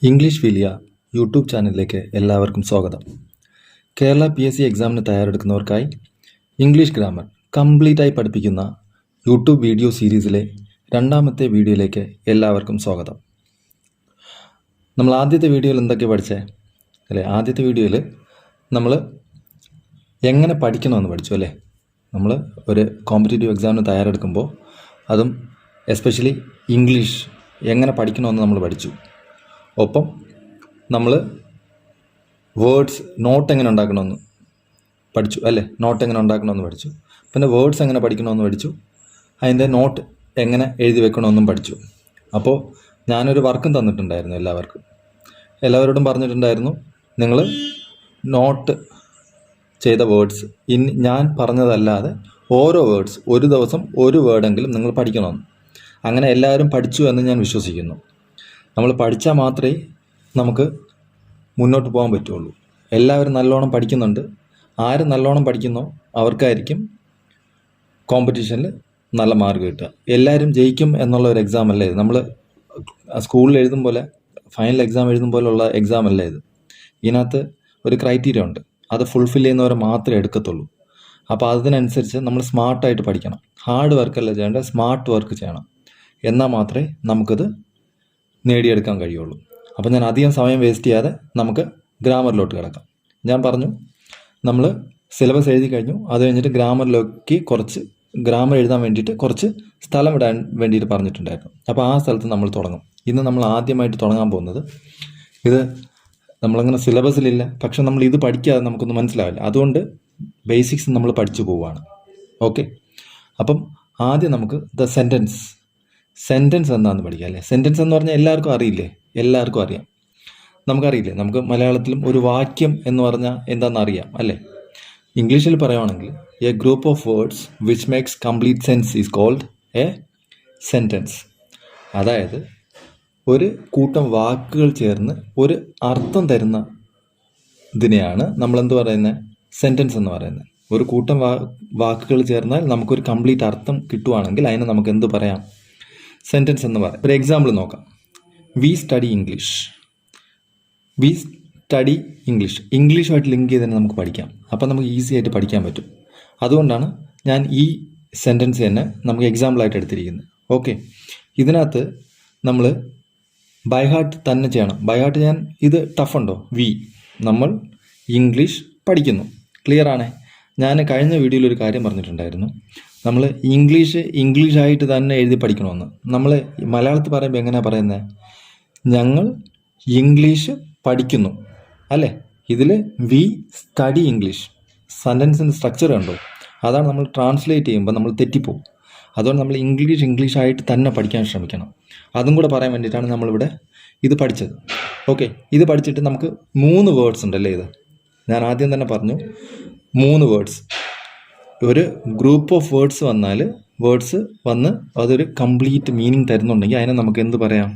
English വിലിയ YouTube ചാനലിലേക്ക് എല്ലാവർക്കും സ്വാഗതം. കേരള PSC എക്സാമിന് തയ്യാറെടുക്കുന്നവർക്കായി ഇംഗ്ലീഷ് ഗ്രാമർ കംപ്ലീറ്റായി പഠിപ്പിക്കുന്ന യൂട്യൂബ് വീഡിയോ സീരീസിലെ രണ്ടാമത്തെ വീഡിയോയിലേക്ക് എല്ലാവർക്കും സ്വാഗതം. നമ്മൾ ആദ്യത്തെ വീഡിയോയിൽ എന്തൊക്കെ പഠിച്ചേ അല്ലേ? ആദ്യത്തെ വീഡിയോയിൽ നമ്മൾ എങ്ങനെ പഠിക്കണമെന്ന് പഠിച്ചു അല്ലേ? നമ്മൾ ഒരു കോമ്പറ്റേറ്റീവ് എക്സാമിന് തയ്യാറെടുക്കുമ്പോൾ അതും എസ്പെഷ്യലി ഇംഗ്ലീഷ് എങ്ങനെ പഠിക്കണമെന്ന് നമ്മൾ പഠിച്ചു. ഒപ്പം നമ്മൾ വേർഡ്സ് നോട്ട് എങ്ങനെ ഉണ്ടാക്കണമെന്ന് പഠിച്ചു അല്ലേ? നോട്ട് എങ്ങനെ ഉണ്ടാക്കണമെന്ന് പഠിച്ചു. പിന്നെ വേർഡ്സ് എങ്ങനെ പഠിക്കണമെന്ന് പഠിച്ചു. അതിൻ്റെ നോട്ട് എങ്ങനെ എഴുതി വെക്കണമെന്നും പഠിച്ചു. അപ്പോൾ ഞാനൊരു വർക്കും തന്നിട്ടുണ്ടായിരുന്നു എല്ലാവരോടും പറഞ്ഞിട്ടുണ്ടായിരുന്നു, നിങ്ങൾ നോട്ട് ചെയ്ത വേർഡ്സ് ഞാൻ പറഞ്ഞതല്ലാതെ ഓരോ വേർഡ്സ് ഒരു ദിവസം ഒരു വേർഡെങ്കിലും നിങ്ങൾ പഠിക്കണമെന്ന്. അങ്ങനെ എല്ലാവരും പഠിച്ചു എന്ന് ഞാൻ വിശ്വസിക്കുന്നു. നമ്മൾ പഠിച്ചാൽ മാത്രമേ നമുക്ക് മുന്നോട്ട് പോകാൻ പറ്റുള്ളൂ. എല്ലാവരും നല്ലോണം പഠിക്കുന്നുണ്ട്. ആര് നല്ലോണം പഠിക്കുന്നോ അവർക്കായിരിക്കും കോമ്പറ്റീഷനിൽ നല്ല മാർക്ക് കിട്ടുക. എല്ലാവരും ജയിക്കും എന്നുള്ള ഒരു എക്സാം അല്ല ഇത്. നമ്മൾ സ്കൂളിൽ എഴുതും പോലെ, ഫൈനൽ എക്സാം എഴുതും പോലുള്ള എക്സാം അല്ല ഇത്. ഇതിനകത്ത് ഒരു ക്രൈറ്റീരിയ ഉണ്ട്. അത് ഫുൾഫിൽ ചെയ്യുന്നവരെ മാത്രമേ എടുക്കത്തുള്ളൂ. അപ്പോൾ അതിനനുസരിച്ച് നമ്മൾ സ്മാർട്ടായിട്ട് പഠിക്കണം. ഹാർഡ് വർക്കല്ല ചെയ്യേണ്ടത്, സ്മാർട്ട് വർക്ക് ചെയ്യണം. എന്നാൽ മാത്രമേ നമുക്കത് നേടിയെടുക്കാൻ കഴിയുള്ളൂ. അപ്പോൾ ഞാൻ അധികം സമയം വേസ്റ്റ് ചെയ്യാതെ നമുക്ക് ഗ്രാമറിലോട്ട് കിടക്കാം. ഞാൻ പറഞ്ഞു, നമ്മൾ സിലബസ് എഴുതി കഴിഞ്ഞു. അത് കഴിഞ്ഞിട്ട് ഗ്രാമറിലേക്ക് കുറച്ച് ഗ്രാമർ എഴുതാൻ വേണ്ടിയിട്ട് കുറച്ച് സ്ഥലം ഇടാൻ വേണ്ടിയിട്ട് പറഞ്ഞിട്ടുണ്ടായിരുന്നു. അപ്പോൾ ആ സ്ഥലത്ത് നമ്മൾ തുടങ്ങും. ഇന്ന് നമ്മൾ ആദ്യമായിട്ട് തുടങ്ങാൻ പോകുന്നത്, ഇത് നമ്മളങ്ങനെ സിലബസിലില്ല, പക്ഷെ നമ്മൾ ഇത് പഠിക്കാതെ നമുക്കൊന്നും മനസ്സിലാവില്ല. അതുകൊണ്ട് ബേസിക്സ് നമ്മൾ പഠിച്ചു പോവുകയാണ്. ഓക്കെ, അപ്പം ആദ്യം നമുക്ക് സെൻറ്റൻസ് എന്താണെന്ന് പഠിക്കാം അല്ലേ? സെൻറ്റൻസ് എന്ന് പറഞ്ഞാൽ എല്ലാവർക്കും അറിയാം. നമുക്കറിയില്ലേ? നമുക്ക് മലയാളത്തിലും ഒരു വാക്യം എന്ന് പറഞ്ഞാൽ എന്താണെന്ന് അറിയാം അല്ലേ? ഇംഗ്ലീഷിൽ പറയുകയാണെങ്കിൽ a group of words which makes complete sense is called a sentence. അതായത് ഒരു കൂട്ടം വാക്കുകൾ ചേർന്ന് ഒരു അർത്ഥം തരുന്ന ഇതിനെയാണ് നമ്മളെന്ത് പറയുന്നത്? സെൻറ്റൻസ് എന്ന് പറയുന്നത്. ഒരു കൂട്ടം വാക്കുകൾ ചേർന്നാൽ നമുക്കൊരു കംപ്ലീറ്റ് അർത്ഥം കിട്ടുവാണെങ്കിൽ അതിനെ നമുക്ക് എന്ത് പറയാം? സെൻറ്റൻസ് എന്ന് പറയാം. ഒരു എക്സാമ്പിൾ നോക്കാം. വി സ്റ്റഡി ഇംഗ്ലീഷുമായിട്ട് ലിങ്ക് ചെയ്ത് തന്നെ നമുക്ക് പഠിക്കാം. അപ്പം നമുക്ക് ഈസി ആയിട്ട് പഠിക്കാൻ പറ്റും. അതുകൊണ്ടാണ് ഞാൻ ഈ സെൻറ്റൻസ് തന്നെ നമുക്ക് എക്സാമ്പിളായിട്ട് എടുത്തിരിക്കുന്നത്. ഓക്കെ, ഇതിനകത്ത് നമ്മൾ ബൈ ഹാർട്ട് തന്നെ ചെയ്യണം. ബൈ ഹാർട്ട് ചെയ്യാൻ ഇത് ടഫുണ്ടോ? നമ്മൾ ഇംഗ്ലീഷ് പഠിക്കുന്നു. ക്ലിയർ ആണേ? ഞാൻ കഴിഞ്ഞ വീഡിയോയിൽ ഒരു കാര്യം പറഞ്ഞിട്ടുണ്ടായിരുന്നു, നമ്മൾ ഇംഗ്ലീഷായിട്ട് തന്നെ എഴുതി പഠിക്കണമെന്ന്. നമ്മൾ മലയാളത്തിൽ പറയുമ്പോൾ എങ്ങനെയാണ് പറയുന്നത്? ഞങ്ങൾ ഇംഗ്ലീഷ് പഠിക്കുന്നു അല്ലേ? ഇതിൽ വി സ്റ്റഡി ഇംഗ്ലീഷ്. സെൻറ്റൻസിൻ്റെ സ്ട്രക്ചർ കണ്ടോ? അതാണ് നമ്മൾ ട്രാൻസ്ലേറ്റ് ചെയ്യുമ്പോൾ നമ്മൾ തെറ്റിപ്പോവും. അതുകൊണ്ട് നമ്മൾ ഇംഗ്ലീഷായിട്ട് തന്നെ പഠിക്കാൻ ശ്രമിക്കണം. അതും കൂടെ പറയാൻ വേണ്ടിയിട്ടാണ് നമ്മളിവിടെ ഇത് പഠിച്ചത്. ഓക്കെ, ഇത് പഠിച്ചിട്ട് നമുക്ക് 3 വേർഡ്സ് ഉണ്ടല്ലേ? ഇത് ഞാൻ ആദ്യം തന്നെ പറഞ്ഞു, 3 വേർഡ്സ്. ഒരു ഗ്രൂപ്പ് ഓഫ് വേർഡ്സ് വന്ന് അതൊരു കംപ്ലീറ്റ് മീനിങ് തരുന്നുണ്ടെങ്കിൽ അതിനെ നമുക്ക് എന്ത് പറയാം?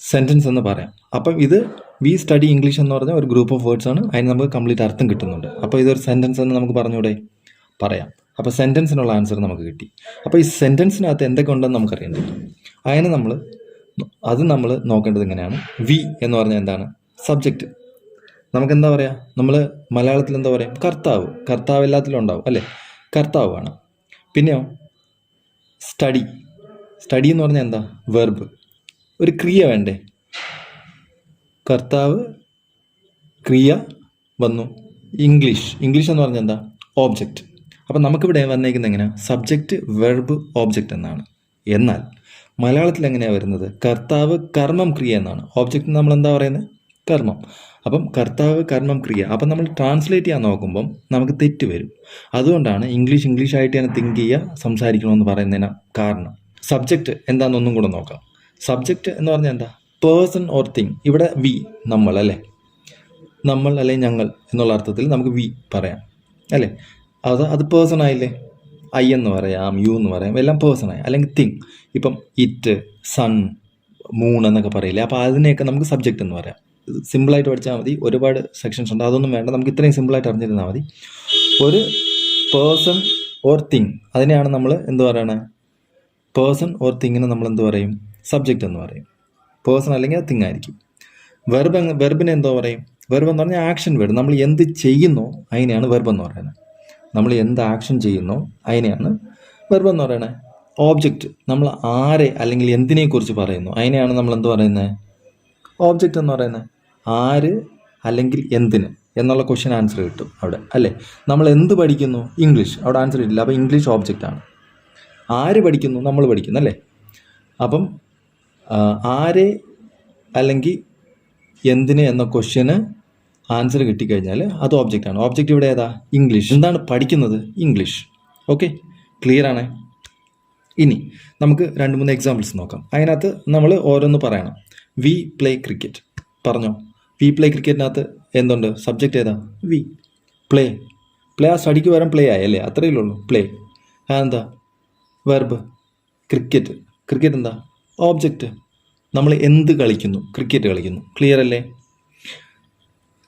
സെൻറ്റൻസ് എന്ന് പറയാം. അപ്പം ഇത് വി സ്റ്റഡി ഇംഗ്ലീഷ് എന്ന് പറഞ്ഞാൽ ഒരു ഗ്രൂപ്പ് ഓഫ് വേർഡ്സ് ആണ്. അതിന് നമുക്ക് കംപ്ലീറ്റ് അർത്ഥം കിട്ടുന്നുണ്ട്. അപ്പോൾ ഇതൊരു സെൻറ്റൻസ് എന്ന് നമുക്ക് പറഞ്ഞൂടെ? പറയാം. അപ്പോൾ സെൻറ്റൻസിനുള്ള ആൻസർ നമുക്ക് കിട്ടി. അപ്പോൾ ഈ സെൻറ്റൻസിനകത്ത് എന്തൊക്കെ ഉണ്ടെന്ന് നമുക്കറിയണ്ടേ? അതിന് നമ്മൾ നോക്കേണ്ടത് എങ്ങനെയാണ്? വി എന്ന് പറഞ്ഞാൽ എന്താണ്? സബ്ജക്റ്റ്. നമുക്കെന്താ പറയുക? നമ്മൾ മലയാളത്തിൽ എന്താ പറയുക? കർത്താവ് എല്ലാത്തിലും ഉണ്ടാവും അല്ലേ? കർത്താവ് ആണ്. പിന്നെയോ സ്റ്റഡി എന്ന് പറഞ്ഞാൽ എന്താ? വെർബ്. ഒരു ക്രിയ വേണ്ടേ? കർത്താവ്, ക്രിയ വന്നു. ഇംഗ്ലീഷ് എന്ന് പറഞ്ഞാൽ എന്താ? ഓബ്ജക്റ്റ്. അപ്പം നമുക്കിവിടെ വന്നേക്കുന്നത് എങ്ങനെയാണ്? സബ്ജക്റ്റ്, വെർബ്, ഓബ്ജക്റ്റ് എന്നാണ്. എന്നാൽ മലയാളത്തിൽ എങ്ങനെയാണ് വരുന്നത്? കർത്താവ്, കർമ്മം, ക്രിയ എന്നാണ്. ഓബ്ജക്റ്റ് നമ്മൾ എന്താ പറയുന്നത്? കർമ്മം. അപ്പം കർത്താവ്, കർമ്മം, ക്രിയ. അപ്പം നമ്മൾ ട്രാൻസ്ലേറ്റ് ചെയ്യാൻ നോക്കുമ്പം നമുക്ക് തെറ്റ് വരും. അതുകൊണ്ടാണ് ഇംഗ്ലീഷായിട്ട് തന്നെ തിങ്ക് ചെയ്യുക, സംസാരിക്കണമെന്ന് പറയുന്നതിന് കാരണം. സബ്ജക്റ്റ് എന്താണെന്നൊന്നും കൂടെ നോക്കാം. സബ്ജക്റ്റ് എന്ന് പറഞ്ഞാൽ എന്താ? Person or thing. ഇവിടെ വി, നമ്മൾ അല്ലേ? നമ്മൾ അല്ലെങ്കിൽ ഞങ്ങൾ എന്നുള്ള അർത്ഥത്തിൽ നമുക്ക് വി പറയാം അല്ലേ? അത് പേഴ്സൺ ആയില്ലേ? ഐ എന്ന് പറയാം, യു എന്ന് പറയാം, എല്ലാം പേഴ്സണായി. അല്ലെങ്കിൽ തിങ്. ഇപ്പം ഇറ്റ്, സൺ, മൂൺ എന്നൊക്കെ പറയില്ലേ? അപ്പോൾ അതിനെയൊക്കെ നമുക്ക് സബ്ജക്റ്റ് എന്ന് പറയാം. സിമ്പിളായിട്ട് പഠിച്ചാൽ മതി. ഒരുപാട് സെക്ഷൻസ് ഉണ്ട്, അതൊന്നും വേണ്ട. നമുക്ക് ഇത്രയും സിമ്പിളായിട്ട് അറിഞ്ഞിരുന്നാൽ മതി. ഒരു പേഴ്സൺ ഓർ തിങ്, അതിനെയാണ് നമ്മൾ എന്ത് പറയണേ? പേഴ്സൺ ഓർ തിങ്ങിന് നമ്മൾ എന്ത് പറയും? സബ്ജക്റ്റ് എന്ന് പറയും. പേഴ്സൺ അല്ലെങ്കിൽ അത് തിങ് ആയിരിക്കും. വെർബിനെ എന്തോ പറയും? വെർബ് എന്ന് പറഞ്ഞാൽ ആക്ഷൻ വേർഡ്. നമ്മൾ എന്ത് ചെയ്യുന്നോ അതിനെയാണ് വെർബ് എന്ന് പറയുന്നത്. നമ്മൾ എന്ത് ആക്ഷൻ ചെയ്യുന്നോ അതിനെയാണ് വെർബ് എന്ന് പറയുന്നത്. ഓബ്ജക്റ്റ്, നമ്മൾ ആരെ അല്ലെങ്കിൽ എന്തിനെക്കുറിച്ച് പറയുന്നു അതിനെയാണ് നമ്മൾ എന്ത് പറയുന്നത്? ഓബ്ജക്റ്റ് എന്ന് പറയുന്നത്. ആര് അല്ലെങ്കിൽ എന്തിന് എന്നുള്ള ക്വസ്റ്റ്യൻ ആൻസർ കിട്ടും അവിടെ, അല്ലേ? നമ്മൾ എന്ത് പഠിക്കുന്നു? ഇംഗ്ലീഷ്. അവിടെ ആൻസർ കിട്ടില്ല. അപ്പോൾ ഇംഗ്ലീഷ് ഓബ്ജക്റ്റ് ആണ്. ആര് പഠിക്കുന്നു? നമ്മൾ പഠിക്കുന്നു, അല്ലേ? അപ്പം ആരെ അല്ലെങ്കിൽ എന്തിന് എന്ന ക്വസ്റ്റ്യന് ആൻസർ കിട്ടിക്കഴിഞ്ഞാൽ അത് ഓബ്ജക്റ്റാണ്. ഓബ്ജക്റ്റ് ഇവിടെ ഏതാ? ഇംഗ്ലീഷ്. എന്താണ് പഠിക്കുന്നത്? ഇംഗ്ലീഷ്. ഓക്കെ, ക്ലിയർ ആണ്. ഇനി നമുക്ക് 2-3 എക്സാമ്പിൾസ് നോക്കാം. അതിനകത്ത് നമ്മൾ ഓരോന്ന് പറയണം. V play cricket. പറഞ്ഞോ. വി പ്ലേ ക്രിക്കറ്റിനകത്ത് എന്തുണ്ട്? സബ്ജക്റ്റ് ഏതാ? വി. പ്ലേ. പ്ലേ ആ സ്റ്റഡിക്ക് പകരം പ്ലേ ആയി, അല്ലേ? അത്രയേ ഉള്ളൂ. പ്ലേ എന്താ? വെർബ്. ക്രിക്കറ്റ്. ക്രിക്കറ്റ് എന്താ? ഓബ്ജക്റ്റ്. നമ്മൾ എന്ത് കളിക്കുന്നു? ക്രിക്കറ്റ് കളിക്കുന്നു. ക്ലിയർ അല്ലേ?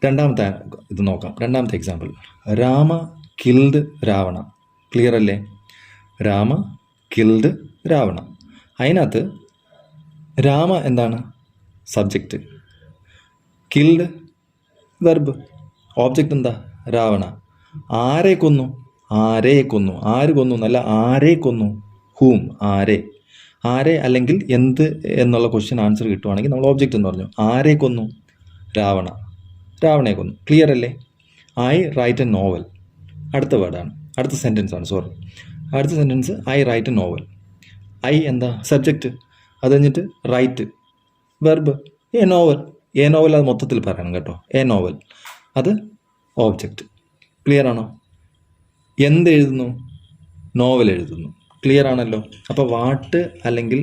രണ്ടാമത്തെ ഇത് നോക്കാം. രണ്ടാമത്തെ example. Rama killed Ravana. Clear അല്ലേ? രാമ കിൽഡ് രാവണ. അതിനകത്ത് രാമ എന്താണ്? സബ്ജക്റ്റ്. Killed verb. ഓബ്ജക്റ്റ് എന്താ? രാവണ. ആരെ കൊന്നു? ആരെ കൊന്നു. ആര് കൊന്നു എന്നല്ല, ആരെ കൊന്നു. ഹൂം. ആരെ. ആരെ അല്ലെങ്കിൽ എന്ത് എന്നുള്ള ക്വസ്റ്റ്യൻ ആൻസർ കിട്ടുവാണെങ്കിൽ നമ്മൾ ഓബ്ജക്റ്റ് എന്ന് പറഞ്ഞു. ആരെ കൊന്നു? രാവണ. രാവണയെ കൊന്നു. ക്ലിയർ അല്ലേ? I write a novel. അടുത്ത വേർഡാണ്, അടുത്ത സെൻറ്റൻസ് ആണ്. സോറി, അടുത്ത sentence I write a novel. I എന്താ? സബ്ജക്റ്റ്. അത് കഴിഞ്ഞിട്ട് write verb. A novel. A novel അത് മൊത്തത്തിൽ പറയണം കേട്ടോ. എ നോവൽ അത് ഓബ്ജക്റ്റ്. ക്ലിയർ ആണോ? എന്ത് എഴുതുന്നു? നോവൽ എഴുതുന്നു. ക്ലിയർ ആണല്ലോ? അപ്പോൾ വാട്ട് അല്ലെങ്കിൽ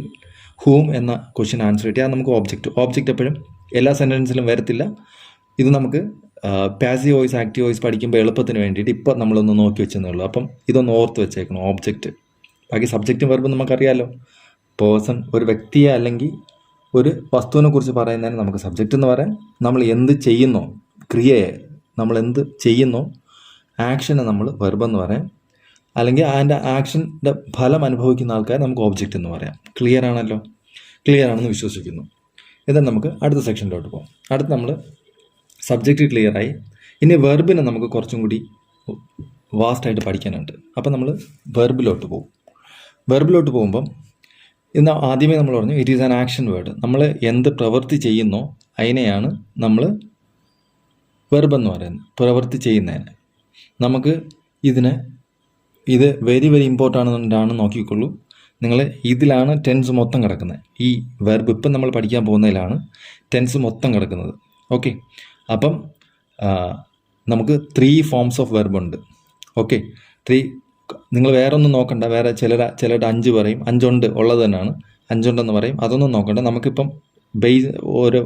ഹൂം എന്ന ക്വസ്റ്റ്യൻ ആൻസർ കിട്ടിയാൽ നമുക്ക് ഓബ്ജക്റ്റ്. ഓബ്ജക്റ്റ് എപ്പോഴും എല്ലാ സെൻറ്റൻസിലും വരത്തില്ല. ഇത് നമുക്ക് പാസീവ് വോയിസ് ആക്റ്റീവ് വോയിസ് പഠിക്കുമ്പോൾ എളുപ്പത്തിന് വേണ്ടിയിട്ട് ഇപ്പോൾ നമ്മളൊന്ന് നോക്കി വെച്ചെന്നേ ഉള്ളൂ. അപ്പം ഇതൊന്ന് ഓർത്ത് വെച്ചേക്കണം, ഓബ്ജക്റ്റ്. ബാക്കി സബ്ജക്റ്റും വെർബും നമുക്കറിയാമല്ലോ. പേഴ്സൺ, ഒരു വ്യക്തിയെ അല്ലെങ്കിൽ ഒരു വസ്തുവിനെ കുറിച്ച് പറയുന്നതിന് നമുക്ക് സബ്ജക്റ്റ് എന്ന് പറയാം. നമ്മൾ എന്ത് ചെയ്യുന്നോ, ക്രിയയെ നമ്മൾ എന്ത് ചെയ്യുന്നോ, ആക്ഷനെ നമ്മൾ വെർബ് എന്ന് പറയാം. അല്ലെങ്കിൽ അതിൻ്റെ ആക്ഷൻ്റെ ഫലം അനുഭവിക്കുന്ന ആൾക്കാരെ നമുക്ക് ഓബ്ജക്റ്റ് എന്ന് പറയാം. ക്ലിയർ ആണല്ലോ? ക്ലിയർ ആണെന്ന് വിശ്വസിക്കുന്നു. ഇthen നമുക്ക് അടുത്ത സെക്ഷനിലോട്ട് പോകാം. അടുത്ത് നമ്മൾ സബ്ജക്റ്റ് ക്ലിയറായി. ഇനി വെർബിനെ നമുക്ക് കുറച്ചും കൂടി വാസ്റ്റായിട്ട് പഠിക്കാനുണ്ട്. അപ്പം നമ്മൾ വെർബിലോട്ട് പോകും. വെർബിലോട്ട് പോകുമ്പം ഇന്ന് ആദ്യമേ നമ്മൾ പറഞ്ഞു it is an action word. നമ്മൾ എന്ത് പ്രവൃത്തി ചെയ്യുന്നോ അതിനെയാണ് നമ്മൾ വെർബ് എന്ന് പറയുന്നത്. പ്രവൃത്തി ചെയ്യുന്നതിന് നമുക്ക് ഇത് വെരി വെരി ഇമ്പോർട്ടൻ്റ് ആണ്. നോക്കിക്കൊള്ളൂ നിങ്ങൾ. ഇതിലാണ് ടെൻസ് മൊത്തം കിടക്കുന്നത്. ഈ വെർബ് ഇപ്പം നമ്മൾ പഠിക്കാൻ പോകുന്നതിലാണ് ടെൻസ് മൊത്തം കിടക്കുന്നത്. ഓക്കെ, അപ്പം നമുക്ക് 3 ഫോംസ് ഓഫ് വെർബ് ഉണ്ട്. ഓക്കെ, 3. നിങ്ങൾ വേറെ ഒന്നും നോക്കണ്ട. വേറെ ചിലരുടെ 5 പറയും. 5 ഉണ്ട്, ഉള്ളത് തന്നെയാണ്. 5 ഉണ്ടെന്ന് പറയും. അതൊന്നും നോക്കണ്ട. നമുക്കിപ്പം ഓരോ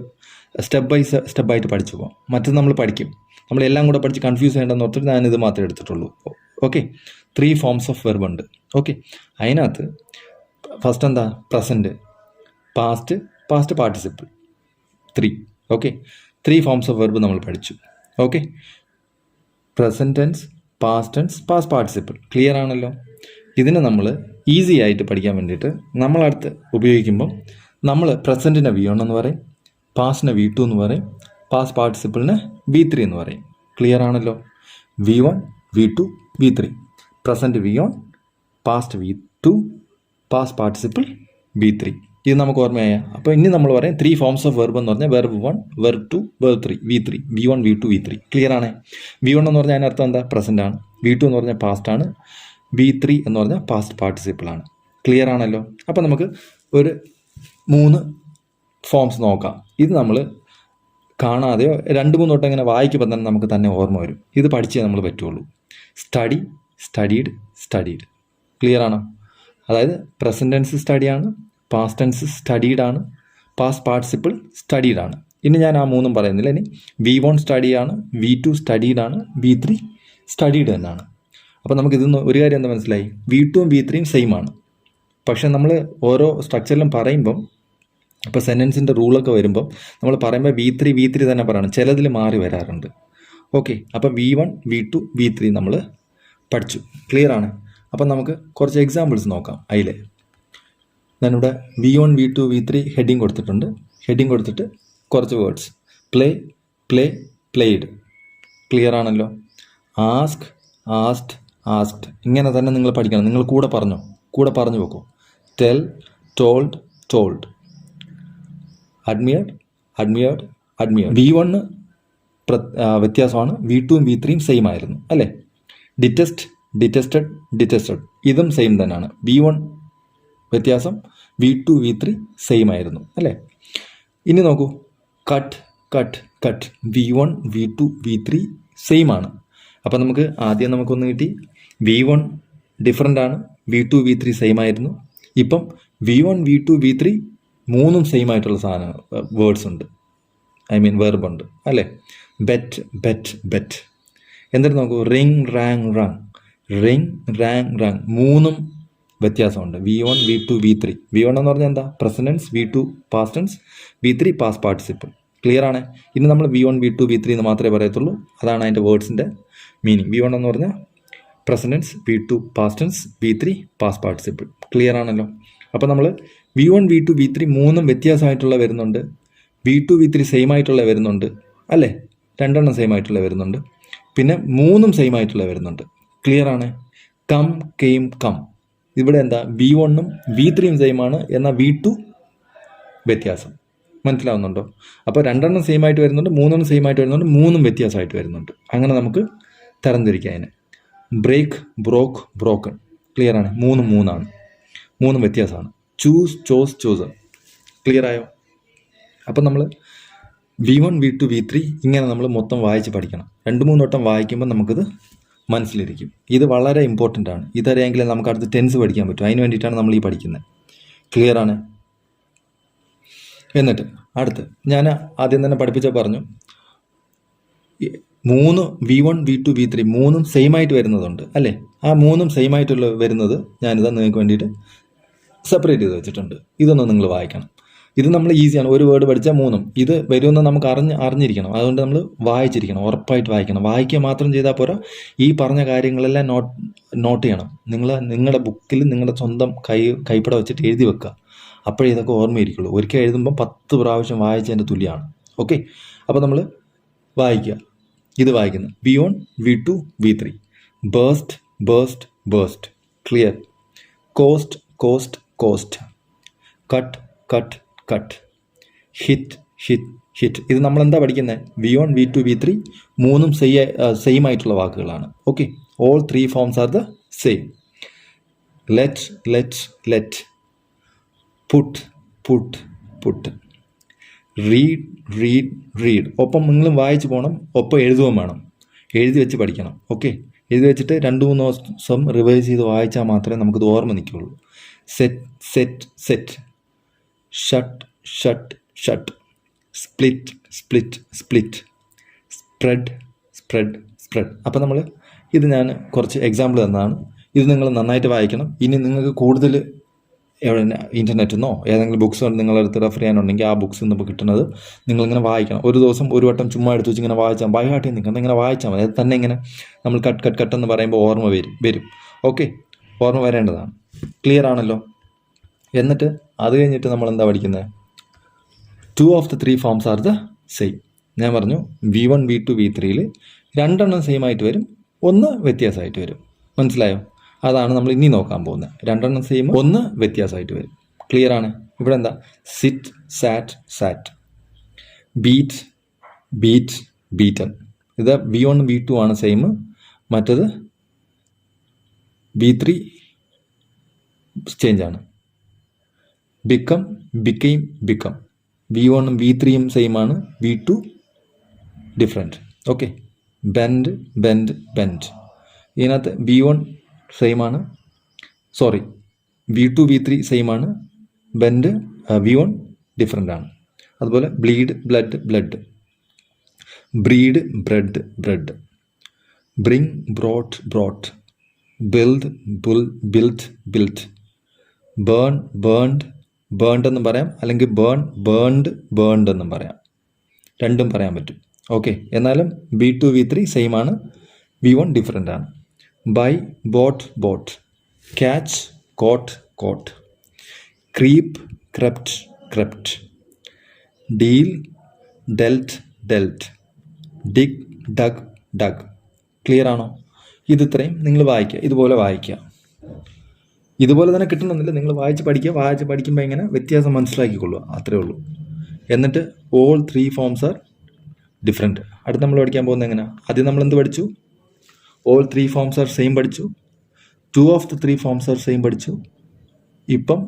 സ്റ്റെപ്പായിട്ട് പഠിച്ചു പോകാം. മറ്റത് നമ്മൾ പഠിക്കും. നമ്മളെല്ലാം കൂടെ പഠിച്ച് കൺഫ്യൂസ് ചെയ്യേണ്ടെന്ന് ഓർത്തിട്ട് ഞാനിത് മാത്രമേ എടുത്തിട്ടുള്ളൂ. ഓക്കെ, 3 ഫോംസ് ഓഫ് വെർബ് ഉണ്ട്. ഓക്കെ, അതിനകത്ത് ഫസ്റ്റ് എന്താ? Present, past participle. 3. Okay, 3 forms of verb നമ്മൾ പഠിച്ചു. Okay, present tense, past tense, past participle. Clear ആണല്ലോ? ഇതിനെ നമ്മൾ ഈസി ആയിട്ട് പഠിക്കാൻ വേണ്ടിയിട്ട് നമ്മളടുത്ത് ഉപയോഗിക്കുമ്പം നമ്മൾ പ്രസൻറ്റിനെ V1 എന്ന് പറയും, പാസ്റ്റിനെ V2 എന്ന് പറയും, പാസ്റ്റ് പാർട്ടിസിപ്പിളിനെ V3 എന്ന് പറയും. ക്ലിയർ ആണല്ലോ? V1, V2, V3. Present V1, past V2, past participle V3. ഇത് നമുക്ക് ഓർമ്മയായ. അപ്പോൾ ഇനി നമ്മൾ പറയും 3 ഫോംസ് ഓഫ് വെർബ് എന്ന് പറഞ്ഞാൽ verb 1, verb 2, verb 3, V3. V1, V2, V3. Clear ആണ്? V1 എന്ന് പറഞ്ഞാൽ അതിനർത്ഥം എന്താ? പ്രസൻ്റ് ആണ്. V2 എന്ന് പറഞ്ഞാൽ പാസ്റ്റ് ആണ്. V3 എന്ന് പറഞ്ഞാൽ പാസ്റ്റ് പാർട്ടിസിപ്പിൾ ആണ്. ക്ലിയർ ആണല്ലോ? അപ്പോൾ നമുക്ക് ഒരു 3 ഫോംസ് നോക്കാം. ഇത് നമ്മൾ കാണാതെയോ 2-3 തൊട്ട് ഇങ്ങനെ വായിക്കുമ്പോൾ തന്നെ നമുക്ക് തന്നെ ഓർമ്മ വരും. ഇത് പഠിച്ചേ നമ്മൾ പറ്റുള്ളൂ. Study, studied, studied. ക്ലിയർ ആണോ? അതായത് പ്രസൻറ്റ് ടെൻസ് സ്റ്റഡിയാണ്, പാസ്റ്റ് ടെൻസ് സ്റ്റഡീഡ് ആണ്, പാസ്റ്റ് പാർട്ടിസിപ്പിൾ സ്റ്റഡീഡ് ആണ്. ഇനി ഞാൻ ആ 3 പറയുന്നില്ല. ഇനി V1 സ്റ്റഡിയാണ്, V2 സ്റ്റഡീഡ് ആണ്, V3 സ്റ്റഡീഡ് തന്നെയാണ്. അപ്പോൾ നമുക്കിതൊന്ന് ഒരു കാര്യം എന്താ മനസ്സിലായി? V2ഉം V3യും സെയിം ആണ്. പക്ഷേ നമ്മൾ ഓരോ സ്ട്രക്ചറിലും പറയുമ്പം, ഇപ്പോൾ സെൻറ്റൻസിൻ്റെ റൂളൊക്കെ വരുമ്പം നമ്മൾ പറയുമ്പോൾ V3 തന്നെ പറയണം. ചിലതിൽ മാറി വരാറുണ്ട്. ഓക്കെ, അപ്പോൾ V1, V2, V3 നമ്മൾ പഠിച്ചു. ക്ലിയർ ആണ്? അപ്പം നമുക്ക് കുറച്ച് എക്സാമ്പിൾസ് നോക്കാം. അതിൽ ഞാനിവിടെ V1, V2, V3 ഹെഡിങ് കൊടുത്തിട്ടുണ്ട്. ഹെഡിങ് കൊടുത്തിട്ട് കുറച്ച് words. Play play played. Clear ആണല്ലോ. Ask asked asked. ഇങ്ങനെ തന്നെ നിങ്ങൾ പഠിക്കണം. നിങ്ങൾ കൂടെ പറഞ്ഞു വെക്കൂ. Tell told told. Admired admired admired. V1 വ്യത്യാസമാണ്, V2 V3 സെയിം ആയിരുന്നു അല്ലേ. Detest detested detested. ഇതും സെയിം തന്നെയാണ്. V1 വ്യത്യാസം, V2 V3 സെയിം ആയിരുന്നു അല്ലേ. ഇനി നോക്കൂ, cut cut cut. V1 V2 V3 same ആണ്. അപ്പം നമുക്ക് ആദ്യം നമുക്കൊന്ന് കിട്ടി, V1 ഡിഫറൻ്റ് ആണ്, V2 V3 സെയിം ആയിരുന്നു. ഇപ്പം V1 V2 V3 മൂന്നും സെയിം ആയിട്ടുള്ള സാധനങ്ങൾ, വേർഡ്സ് ഉണ്ട്, വെർബുണ്ട് അല്ലേ. Bet bet bet. എന്നിട്ട് നോക്കൂ, ring rang rung. Ring rang rung. മൂന്നും വ്യത്യാസമുണ്ട്. V1 V2 V3. V1 എന്ന് പറഞ്ഞാൽ എന്താ? Present tense. V2 past tense. V3 past participle. Clear ആണ്. ഇനി നമ്മൾ V1 V2 V3 എന്ന് മാത്രമേ പറയത്തുള്ളൂ. അതാണ് അതിൻ്റെ വേർഡ്സിൻ്റെ മീനിങ്. V1 എന്ന് പറഞ്ഞാൽ present tense, V2 past tense, V3 past participle. Clear ആണല്ലോ. അപ്പോൾ നമ്മൾ V1 V2 V3 മൂന്നും വ്യത്യാസമായിട്ടുള്ള വരുന്നുണ്ട്, V2 V3 സെയിം ആയിട്ടുള്ള വരുന്നുണ്ട് അല്ലേ. രണ്ടെണ്ണം സെയിം ആയിട്ടുള്ള വരുന്നുണ്ട്, പിന്നെ മൂന്നും സെയിം ആയിട്ടുള്ള വരുന്നുണ്ട്. ക്ലിയർ ആണ്. Come came come. ഇവിടെ എന്താ? V1ഉം V3യും സെയിം ആണ്, എന്നാൽ V2 വ്യത്യാസം. മനസ്സിലാവുന്നുണ്ടോ? അപ്പോൾ രണ്ടെണ്ണം സെയിം ആയിട്ട് വരുന്നുണ്ട്, മൂന്നെണ്ണം സെയിം ആയിട്ട് വരുന്നുണ്ട്, മൂന്നും വ്യത്യാസമായിട്ട് വരുന്നുണ്ട്. അങ്ങനെ നമുക്ക് തരംതിരിക്കാം അതിനെ. ബ്രേക്ക് ബ്രോക്ക് ബ്രോക്കൺ. ക്ലിയർ ആണ്. മൂന്നാണ്, മൂന്നും വ്യത്യാസമാണ്. Choose chose chosen. ക്ലിയർ ആയോ? അപ്പം നമ്മൾ V1 V2 V3 ഇങ്ങനെ നമ്മൾ മൊത്തം വായിച്ച് പഠിക്കണം. 2-3 വട്ടം വായിക്കുമ്പോൾ നമുക്കിത് മനസ്സിലിരിക്കും. ഇത് വളരെ ഇമ്പോർട്ടൻ്റ് ആണ്. ഇതറിയാമെങ്കിൽ നമുക്ക് അടുത്ത് ടെൻസ് പഠിക്കാൻ പറ്റും. അതിന് വേണ്ടിയിട്ടാണ് നമ്മൾ ഈ പഠിക്കുന്നത്. ക്ലിയർ ആണ്. എന്നിട്ട് അടുത്ത് ഞാൻ ആദ്യം തന്നെ പറഞ്ഞു, 3 V1 V2 V3 മൂന്നും സെയിം ആയിട്ട് വരുന്നതുണ്ട് അല്ലേ. ആ മൂന്നും സെയിം ആയിട്ടുള്ള വരുന്നത് ഞാനിതാ നിങ്ങൾക്ക് വേണ്ടിയിട്ട് സെപ്പറേറ്റ് ചെയ്ത് വെച്ചിട്ടുണ്ട്. ഇതൊന്നും നിങ്ങൾ വായിക്കണം. ഇത് നമ്മൾ ഈസിയാണ്. ഒരു വേർഡ് പഠിച്ചാൽ മൂന്നും ഇത് വരുമെന്ന് നമുക്ക് അറിഞ്ഞിരിക്കണം. അതുകൊണ്ട് നമ്മൾ വായിച്ചിരിക്കണം, ഉറപ്പായിട്ട് വായിക്കണം. വായിക്കുക മാത്രം ചെയ്താൽ പോരാ, ഈ പറഞ്ഞ കാര്യങ്ങളെല്ലാം നോട്ട് ചെയ്യണം. നിങ്ങളുടെ ബുക്കിൽ നിങ്ങളുടെ സ്വന്തം കൈപ്പട വെച്ചിട്ട് എഴുതി വെക്കുക. അപ്പോഴേ ഇതൊക്കെ ഓർമ്മയിരിക്കുള്ളൂ. ഒരിക്കൽ എഴുതുമ്പം 10 പ്രാവശ്യം വായിച്ചതിൻ്റെ തുല്യമാണ്. ഓക്കെ. അപ്പോൾ നമ്മൾ വായിക്കുക. ഇത് വായിക്കുന്നത് V1 V2 V3. Burst burst burst. Clear. Cost cost cost. Cut cut cut. Hit hit hit. ഇത് നമ്മൾ എന്താ പഠിക്കുന്നത്? V1 V2 V3 മൂന്നും സെയിം ആയിട്ടുള്ള വാക്കുകളാണ്. Okay. All 3 forms are the same. Let let let. Put put put. Read read read. ഒപ്പം നിങ്ങളും വായിച്ച് പോകണം, ഒപ്പം എഴുതുകയും വേണം. എഴുതി വെച്ച് പഠിക്കണം. ഓക്കെ. എഴുതി വെച്ചിട്ട് 2-3 ദിവസം റിവൈസ് ചെയ്ത് വായിച്ചാൽ മാത്രമേ നമുക്കിത് ഓർമ്മ നിൽക്കുകയുള്ളൂ. Set set set. Shut shut shut. Split split split. Spread spread spread. അപ്പോൾ നമ്മൾ ഇത് ഞാൻ കുറച്ച് എക്സാമ്പിൾ തന്നതാണ്. ഇത് നിങ്ങൾ നന്നായിട്ട് വായിക്കണം. ഇനി നിങ്ങൾക്ക് കൂടുതൽ ഇൻ്റർനെറ്റിൽ നിന്നോ ഏതെങ്കിലും ബുക്സ് നിങ്ങളടുത്ത് റെഫർ ചെയ്യാനുണ്ടെങ്കിൽ ആ ബുക്സ് നിന്ന് കിട്ടുന്നത് നിങ്ങളിങ്ങനെ വായിക്കണം. ഒരു ദിവസം ഒരു വട്ടം ചുമ്മാ എടുത്ത് വെച്ച് ഇങ്ങനെ വായിച്ചാൽ ബൈഹാർട്ട് നിൽക്കണം. ഇങ്ങനെ വായിച്ചാൽ മതി. അത് തന്നെ ഇങ്ങനെ നമ്മൾ കട്ട് കട്ട് കട്ട് എന്ന് പറയുമ്പോൾ ഓർമ്മ വരും. ഓക്കെ. ഓർമ്മ വരേണ്ടതാണ്. ക്ലിയർ ആണല്ലോ. എന്നിട്ട് അത് കഴിഞ്ഞിട്ട് നമ്മൾ എന്താ പഠിക്കുന്നത്? 2 of the 3 forms are the same. ഞാൻ പറഞ്ഞു V1 V2 V3യിൽ 2 സെയിം ആയിട്ട് വരും, 1 വ്യത്യാസമായിട്ട് വരും. മനസ്സിലായോ? അതാണ് നമ്മൾ ഇനി നോക്കാൻ പോകുന്നത്. 2 സെയിം, 1 വ്യത്യാസമായിട്ട് വരും. ക്ലിയർ ആണ്. ഇവിടെ എന്താ? Sit sat sat. Beat beat beaten. ഇത് V1 V2 ആണ് സെയിം. മറ്റത് V3 ചേഞ്ച് ആണ്. Become became become. V1ഉം V3യും സെയിം ആണ്, V2 different. Okay. Bend bend bend. ഇതിനകത്ത് V1 സെയിം ആണ്, സോറി V2 V3 സെയിം ആണ്, ബെൻഡ് V1 ഡിഫറെൻ്റ് ആണ്. അതുപോലെ bleed bled bled. Breed bred bred. Bring brought brought. Build built built. Burn burned burned എന്നും പറയാം, അല്ലെങ്കിൽ burned എന്നും പറയാം. രണ്ടും പറയാൻ പറ്റും. ഓക്കെ. എന്നാലും V2 V3 സെയിം ആണ്, V1 ഡിഫറെൻ്റ് ആണ്. Buy bought bought. Catch caught caught. Creep crept crept. Deal dealt dealt, dig, dug, dug. Clear ആണോ? ഇത്രയും നിങ്ങൾ വായിക്കുക, ഇതുപോലെ വായിക്കുക. ഇതുപോലെ തന്നെ കിട്ടണമെന്നില്ല, നിങ്ങൾ വായിച്ച് പഠിക്കുമ്പോൾ ഇങ്ങനെ വ്യത്യാസം മനസ്സിലാക്കിക്കൊള്ളുക, അത്രേ ഉള്ളൂ. എന്നിട്ട് ഓൾ 3 ഫോംസ് ആർ ഡിഫറെൻറ്റ്. അടുത്ത് നമ്മൾ പഠിക്കാൻ പോകുന്നത് എങ്ങനെ? ആദ്യം നമ്മൾ എന്ത് പഠിച്ചു? ഓൾ 3 ഫോംസ് ആർ സെയിം പഠിച്ചു. 2 of the 3 forms are same പഠിച്ചു. ഇപ്പം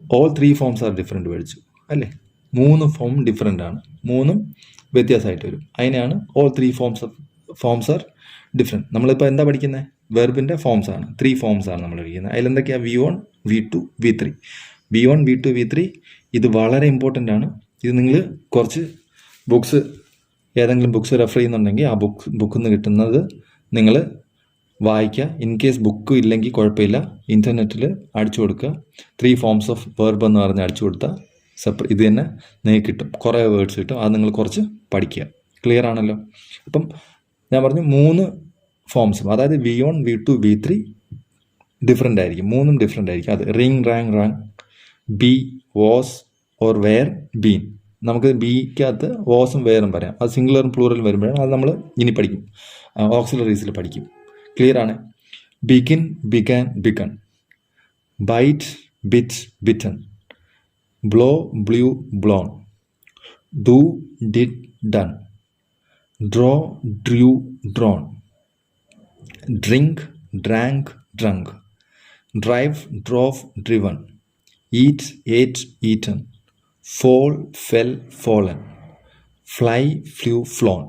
ഓൾ 3 ഫോംസ് ആർ ഡിഫറെൻറ്റ് പഠിച്ചു അല്ലേ? 3 ഫോം ഡിഫറെൻ്റ് ആണ്, 3ഉം വ്യത്യാസമായിട്ട് വരും. അതിനെയാണ് ഓൾ 3 ഫോംസ് ആർ ഡിഫറെൻറ്റ്. നമ്മളിപ്പോൾ എന്താ പഠിക്കുന്നത്? വെർബിൻ്റെ ഫോംസ് ആണ്, 3 ഫോംസ് ആണ് നമ്മൾ പഠിക്കുന്നത്. അതിലെന്തൊക്കെയാണ്? V1, V2, V3. V1, V2, V3 ഇത് വളരെ ഇമ്പോർട്ടൻ്റ് ആണ്. ഇത് നിങ്ങൾ കുറച്ച് ബുക്സ്, ഏതെങ്കിലും ബുക്സ് റെഫർ ചെയ്യുന്നുണ്ടെങ്കിൽ ആ ബുക്കിൽ നിന്ന് കിട്ടുന്നത് നിങ്ങൾ വായിക്കുക. ഇൻ കേസ് ബുക്ക് ഇല്ലെങ്കിൽ കുഴപ്പമില്ല, ഇൻ്റർനെറ്റിൽ അടിച്ചു കൊടുക്കുക. 3 ഫോംസ് ഓഫ് വെർബ് എന്ന് പറഞ്ഞ് അടിച്ചു കൊടുത്താൽ ഇത് തന്നെ നിങ്ങൾക്ക് കിട്ടും, കുറേ വേർഡ്സ് കിട്ടും. അത് നിങ്ങൾ കുറച്ച് പഠിക്കുക. ക്ലിയർ ആണല്ലോ? അപ്പം ഞാൻ പറഞ്ഞു 3 ഫോംസും, അതായത് V1, V2, V3 ഡിഫറെൻ്റ് ആയിരിക്കും, 3ഉം ഡിഫറെൻ്റ് ആയിരിക്കും. അത് ring, rang, rang, be, was or were, been. നമുക്ക് ബിക്കകത്ത് വാസും വെയറും പറയാം. അത് സിംഗുലറും പ്ലൂറലും വരുമ്പോഴാണ് അത് നമ്മൾ ഇനി പഠിക്കും, ഓക്സിലറീസിൽ പഠിക്കും. ക്ലിയർ ആണ്? Begin, began, begun. Bite, bit, bitten. Blow, blew, blown. Do, did, done. Draw, drew, drawn. Drink, drank, drunk. Drive, drove, driven. Eat, ate, eaten. Fall, fell, fallen. Fly, flew, flown.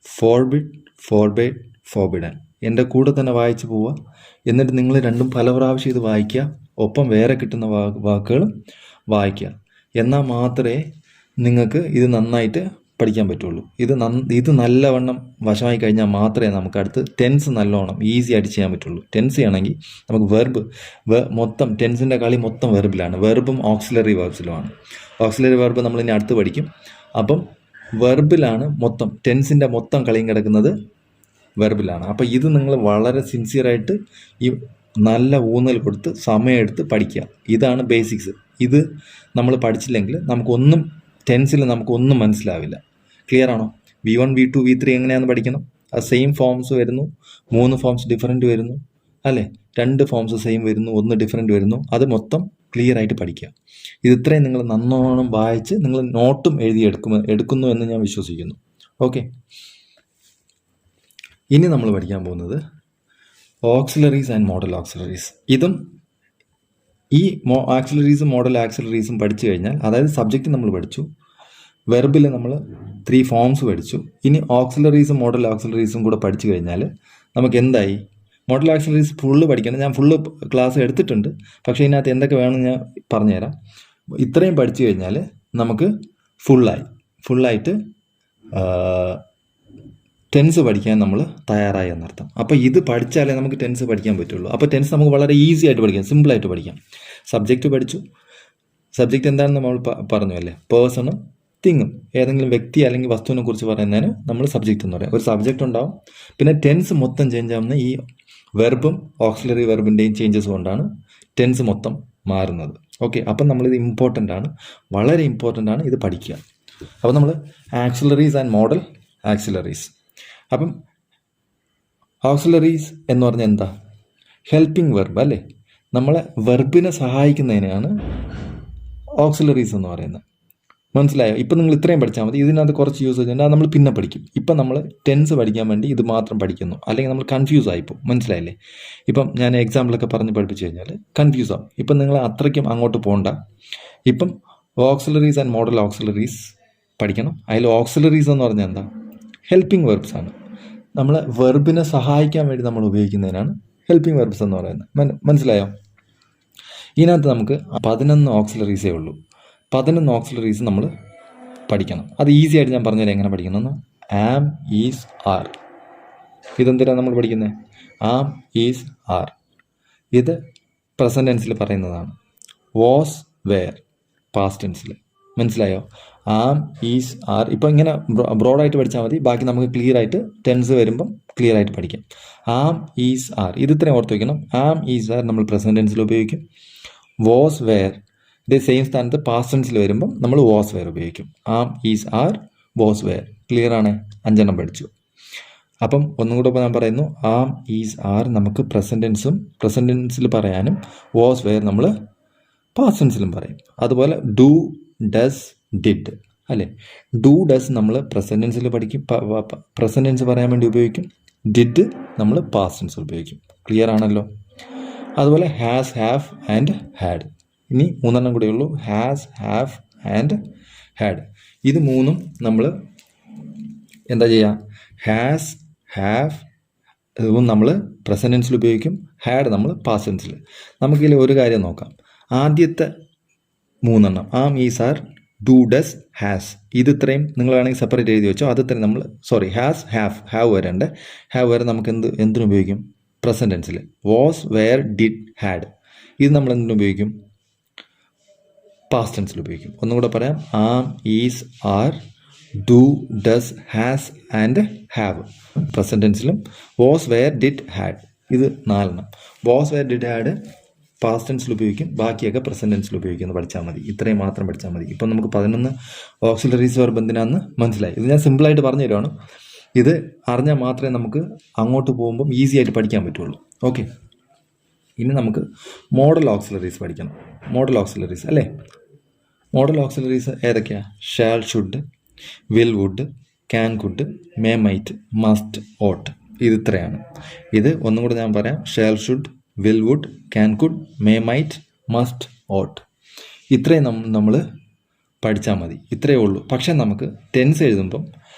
Forbid, forbade, forbidden. എൻ്റെ കൂടെ തന്നെ വായിച്ചു പോവുക. എന്നിട്ട് നിങ്ങൾ രണ്ടും പല പ്രാവശ്യം ഇത് വായിക്കുക, ഒപ്പം വേറെ കിട്ടുന്ന വാക്കുകളും വായിക്കുക. എന്നാൽ മാത്രമേ നിങ്ങൾക്ക് ഇത് നന്നായിട്ട് പഠിക്കാൻ പറ്റുള്ളൂ. ഇത് നല്ലവണ്ണം വശമായി കഴിഞ്ഞാൽ മാത്രമേ നമുക്ക് അടുത്ത് ടെൻസ് നല്ലോണം ഈസി ആയിട്ട് ചെയ്യാൻ പറ്റുള്ളൂ. ടെൻസ് ചെയ്യണമെങ്കിൽ നമുക്ക് വെർബ് മൊത്തം, ടെൻസിൻ്റെ കളി മൊത്തം വെർബിലാണ്. വെർബും ഓക്സിലറി വെർബ്സിലുമാണ്. ഓക്സിലറി വെർബ് നമ്മൾ ഇനി അടുത്ത് പഠിക്കും. അപ്പം വെർബിലാണ് മൊത്തം, ടെൻസിൻ്റെ മൊത്തം കളിയും കിടക്കുന്നത് വെർബിലാണ്. അപ്പോൾ ഇത് നിങ്ങൾ വളരെ സിൻസിയറായിട്ട് ഈ നല്ല ഊന്നൽ കൊടുത്ത് സമയമെടുത്ത് പഠിക്കുക. ഇതാണ് ബേസിക്സ്. ഇത് നമ്മൾ പഠിച്ചില്ലെങ്കിൽ നമുക്കൊന്നും ടെൻസിൽ നമുക്കൊന്നും മനസ്സിലാവില്ല. ക്ലിയർ ആണോ? V1, V2, V3 എങ്ങനെയാണെന്ന് പഠിക്കണം. ആ സെയിം ഫോംസ് വരുന്നു, 3 ഫോംസ് ഡിഫറെൻറ്റ് വരുന്നു അല്ലേ? 2 ഫോംസ് സെയിം വരുന്നു, 1 ഡിഫറെൻറ്റ് വരുന്നു. അത് മൊത്തം ക്ലിയർ ആയിട്ട് പഠിക്കുക. ഇത്രയും നിങ്ങൾ നന്നോണം വായിച്ച് നിങ്ങൾ നോട്ടും എടുക്കുന്നു എന്ന് ഞാൻ വിശ്വസിക്കുന്നു. ഓക്കെ, ഇനി നമ്മൾ പഠിക്കാൻ പോകുന്നത് ഓക്സിലറീസ് ആൻഡ് മോഡൽ ഓക്സിലറീസ്. ഇതും ഈ ആക്സിലറീസും മോഡൽ ആക്സിലറീസും പഠിച്ചു കഴിഞ്ഞാൽ, അതായത് സബ്ജക്റ്റ് നമ്മൾ പഠിച്ചു, വെർബിൽ നമ്മൾ 3 ഫോംസ് പഠിച്ചു. ഇനി ഓക്സിലറീസും മോഡൽ ഓക്സിലറീസും കൂടെ പഠിച്ചു കഴിഞ്ഞാൽ നമുക്ക് എന്തായി? മോഡൽ ഓക്സിലറീസ് ഫുള്ള് പഠിക്കണം. ഞാൻ ഫുള്ള് ക്ലാസ് എടുത്തിട്ടുണ്ട്, പക്ഷേ ഇതിനകത്ത് എന്തൊക്കെ വേണമെന്ന് ഞാൻ പറഞ്ഞുതരാം. ഇത്രയും പഠിച്ചു കഴിഞ്ഞാൽ നമുക്ക് ഫുള്ളായിട്ട് ടെൻസ് പഠിക്കാൻ നമ്മൾ തയ്യാറായി എന്നർത്ഥം. അപ്പോൾ ഇത് പഠിച്ചാലേ നമുക്ക് ടെൻസ് പഠിക്കാൻ പറ്റുള്ളൂ. അപ്പോൾ ടെൻസ് നമുക്ക് വളരെ ഈസി ആയിട്ട് പഠിക്കാം, സിമ്പിളായിട്ട് പഠിക്കാം. സബ്ജക്റ്റ് പഠിച്ചു. സബ്ജക്റ്റ് എന്താണെന്ന് നമ്മൾ പറഞ്ഞു അല്ലേ? പേഴ്സണും തിങ്ങും, ഏതെങ്കിലും വ്യക്തി അല്ലെങ്കിൽ വസ്തുവിനെ കുറിച്ച് പറയുന്നതിന് നമ്മൾ സബ്ജക്റ്റ് എന്ന് പറയാം. ഒരു സബ്ജക്റ്റ് ഉണ്ടാവും. പിന്നെ ടെൻസ് മൊത്തം ചേഞ്ച് ആവുന്ന ഈ വെർബും ഓക്സിലറി വെർബിൻ്റെയും ചേഞ്ചസ് കൊണ്ടാണ് ടെൻസ് മൊത്തം മാറുന്നത്. ഓക്കെ, അപ്പം നമ്മളിത് ഇമ്പോർട്ടൻ്റ് ആണ്, വളരെ ഇമ്പോർട്ടൻ്റ് ആണ് ഇത് പഠിക്കുക. അപ്പോൾ നമ്മൾ ആക്സിലറീസ് ആൻഡ് മോഡൽ ആക്സിലറീസ്. അപ്പം ഓക്സിലറീസ് എന്ന് പറഞ്ഞാൽ എന്താ? ഹെൽപ്പിംഗ് വെർബ് അല്ലേ? നമ്മളെ വെർബിനെ സഹായിക്കുന്നതിനാണ് ഓക്സിലറീസ് എന്ന് പറയുന്നത്. മനസ്സിലായോ? ഇപ്പം നിങ്ങൾ ഇത്രയും പഠിച്ചാൽ മതി. ഇതിനകത്ത് കുറച്ച് യൂസേജ് ഉണ്ട്, അത് നമ്മൾ പിന്നെ പഠിക്കും. ഇപ്പം നമ്മൾ ടെൻസ് പഠിക്കാൻ വേണ്ടി ഇത് മാത്രം പഠിക്കുന്നു, അല്ലെങ്കിൽ നമ്മൾ കൺഫ്യൂസ് ആയിപ്പോൾ. മനസ്സിലായില്ലേ? ഇപ്പം ഞാൻ എക്സാമ്പിളൊക്കെ പറഞ്ഞ് പഠിപ്പിച്ചു കഴിഞ്ഞാൽ കൺഫ്യൂസ് ആവും. ഇപ്പം നിങ്ങൾ അത്രയ്ക്കും അങ്ങോട്ട് പോകണ്ട. ഇപ്പം ഓക്സിലറീസ് ആൻഡ് മോഡൽ ഓക്സിലറീസ് പഠിക്കണം. അതിൽ ഓക്സിലറീസ് എന്ന് പറഞ്ഞാൽ എന്താ? ഹെൽപ്പിംഗ് വെർബ്സ് ആണ്. നമ്മളെ വെർബിനെ സഹായിക്കാൻ വേണ്ടി നമ്മൾ ഉപയോഗിക്കുന്നതിനാണ് ഹെൽപ്പിംഗ് വെർബ്സ് എന്ന് പറയുന്നത്. മനസ്സിലായോ? ഇതിനകത്ത് നമുക്ക് 11 ഓക്സിലറീസേ ഉള്ളൂ. 11 ഓക്സിലറീസ് നമ്മൾ പഠിക്കണം. അത് ഈസി ആയിട്ട് ഞാൻ പറഞ്ഞുതരാം എങ്ങനെ പഠിക്കണമെന്ന്. ആം, ഈസ്, ആർ. ഇതെന്തിനാണ് നമ്മൾ പഠിക്കുന്നത്? Am, is, are. ഇത് പ്രസൻറ്റ് ടെൻസിൽ പറയുന്നതാണ്. വാസ്, വെയർ പാസ്റ്റ് ടെൻസിൽ. മനസ്സിലായോ? Am, is, are. ഇപ്പം ഇങ്ങനെ ബ്രോഡായിട്ട് പഠിച്ചാൽ മതി. ബാക്കി നമുക്ക് ക്ലിയർ ആയിട്ട് ടെൻസ് വരുമ്പം ക്ലിയർ ആയിട്ട് പഠിക്കാം. Am, is, are. ഇത് ഇത്രയും ഓർത്ത് വയ്ക്കണം. ആം, ഈസ്, ആർ നമ്മൾ പ്രസൻറ്റ് ടെൻസിൽ ഉപയോഗിക്കും. വാസ്, വെയർ ഇതേ സെയിം സ്ഥാനത്ത് പാസ്റ്റ് ടെൻസിൽ വരുമ്പം നമ്മൾ വാസ്, വെയർ ഉപയോഗിക്കും. Am, is, are was were. Clear ആണ്? 5 പഠിച്ചു. അപ്പം ഒന്നും കൂടെ ഞാൻ പറയുന്നു, ആം, ഈസ്, ആർ നമുക്ക് പ്രസന്റ് ടെൻസിൽ പറയാനും വാസ് വെയർ നമ്മൾ പാസ്റ്റ് ടെൻസിലും പറയും. അതുപോലെ ഡു, ഡസ്, ഡിഡ് അല്ലേ? ഡു, ഡസ് നമ്മൾ പ്രസന്റ് ടെൻസിൽ പ്രസന്റ് ടെൻസ് പറയാൻ വേണ്ടി ഉപയോഗിക്കും. ഡിഡ് നമ്മൾ പാസ്റ്റ് ടെൻസിൽ ഉപയോഗിക്കും. ക്ലിയർ ആണല്ലോ? അതുപോലെ ഹാസ്, ഹാവ് ആൻഡ് ഹാഡ്. ഇനി 3 കൂടെ ഉള്ളൂ. Has, have and had. ഇത് 3 നമ്മൾ എന്താ ചെയ്യുക? ഹാസ്, ഹാവ് ഇതും നമ്മൾ പ്രസന്റ് ടെൻസിൽ ഉപയോഗിക്കും. ഹാഡ് നമ്മൾ പാസ്റ്റ് ടെൻസിൽ. നമുക്കിതിൽ ഒരു കാര്യം നോക്കാം. ആദ്യത്തെ 3 am, is, are, do, does, has ഇത് ഇത്രയും നിങ്ങൾ വേണമെങ്കിൽ സെപ്പറേറ്റ് എഴുതി വെച്ചോ. അത് ഇത്രയും നമ്മൾ ഹാസ്, ഹാവ് വരേണ്ട. ഹാവ് വരെ നമുക്ക് എന്തിനു ഉപയോഗിക്കും? പ്രസന്റ് ടെൻസിൽ. വാസ്, വെയർ, ഡിഡ്, ഹാഡ് ഇത് നമ്മൾ എന്തിനു ഉപയോഗിക്കും? പാസ്റ്റ് ടെൻസിൽ ഉപയോഗിക്കും. ഒന്നുകൂടെ പറയാം. Am, is, are, do, does, has and have present ടെൻസിലും. വാസ്, വെയർ, ഡിഡ്, ഹാഡ് ഇത് 4. Was, were, did, had past ടെൻസിൽ ഉപയോഗിക്കും. ബാക്കിയൊക്കെ പ്രസന്റ് ടെൻസിൽ ഉപയോഗിക്കുന്നത് പഠിച്ചാൽ മതി. ഇത്രയും മാത്രം പഠിച്ചാൽ മതി. ഇപ്പം നമുക്ക് 11 ഓക്സിലറീസ് വെർബ് എന്തിനാന്ന് മനസ്സിലായി. ഇത് ഞാൻ സിമ്പിളായിട്ട് പറഞ്ഞു തരുവാണ്. ഇത് അറിഞ്ഞാൽ മാത്രമേ നമുക്ക് അങ്ങോട്ട് പോകുമ്പം ഈസി ആയിട്ട് പഠിക്കാൻ പറ്റുള്ളൂ. ഓക്കെ, ഇനി നമുക്ക് മോഡൽ ഓക്സിലറീസ് പഠിക്കണം. മോഡൽ ഓക്സിലറീസ് അല്ലേ? മോഡൽ ഓക്സിലറീസ് ഏതൊക്കെയാണ്? Shall, should, will, would, can, could, may, might, must, ought ഇത് ഇത്രയാണ്. ഇത് ഒന്നും കൂടെ ഞാൻ പറയാം. Shall, should, will, would, can, could, may, might, must, ought ഇത്രയും നമ്മൾ പഠിച്ചാൽ മതി. ഇത്രയേ ഉള്ളൂ. പക്ഷെ നമുക്ക് ടെൻസ് എഴുതുമ്പം